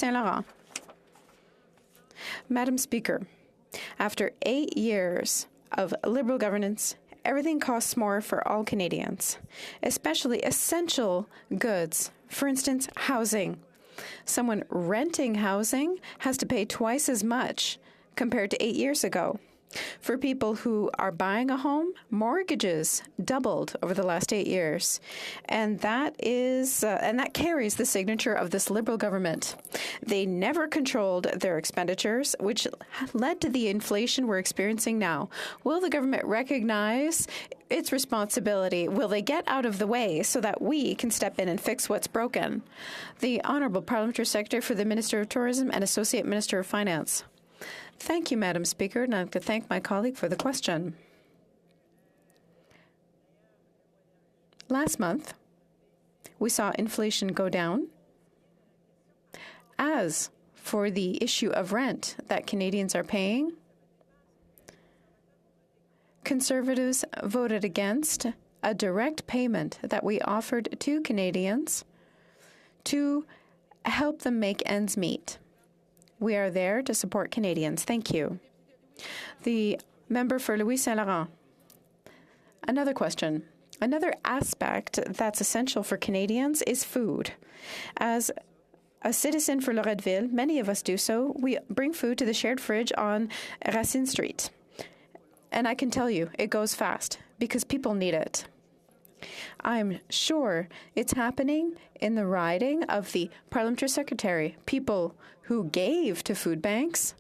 Saint-Laurent. Madam Speaker, after 8 years of Liberal governance, everything costs more for all Canadians, especially essential goods. For instance, housing. Someone renting housing has to pay twice as much compared to 8 years ago. For people who are buying a home, mortgages doubled over the last 8 years, and that carries the signature of this Liberal government. They never controlled their expenditures, which led to the inflation we're experiencing now. Will the government recognize its responsibility? Will they get out of the way so that we can step in and fix what's broken? The Honourable Parliamentary Secretary for the Minister of Tourism and Associate Minister of Finance. Thank you, Madam Speaker, and I'd like to thank my colleague for the question. Last month, we saw inflation go down. As for the issue of rent that Canadians are paying, Conservatives voted against a direct payment that we offered to Canadians to help them make ends meet. We are there to support Canadians. Thank you. The member for Louis Saint-Laurent. Another question. Another aspect that's essential for Canadians is food. As a citizen for Loretteville, many of us do so. We bring food to the shared fridge on Racine Street. And I can tell you, it goes fast because people need it. I'm sure it's happening in the riding of the parliamentary secretary. People who gave to food banks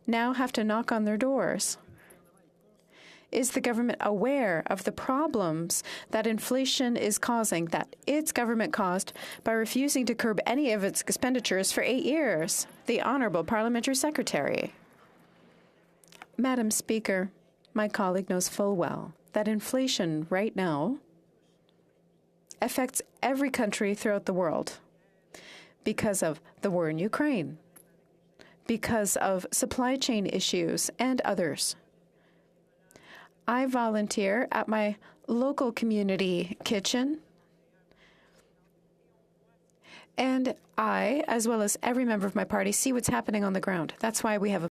now have to knock on their doors. Is the government aware of the problems that inflation is causing, that its government caused by refusing to curb any of its expenditures for 8 years? The Honourable Parliamentary Secretary. Madam Speaker, my colleague knows full well that inflation right now affects every country throughout the world because of the war in Ukraine, because of supply chain issues and others. I volunteer at my local community kitchen, and I, as well as every member of my party, see what's happening on the ground. That's why we have a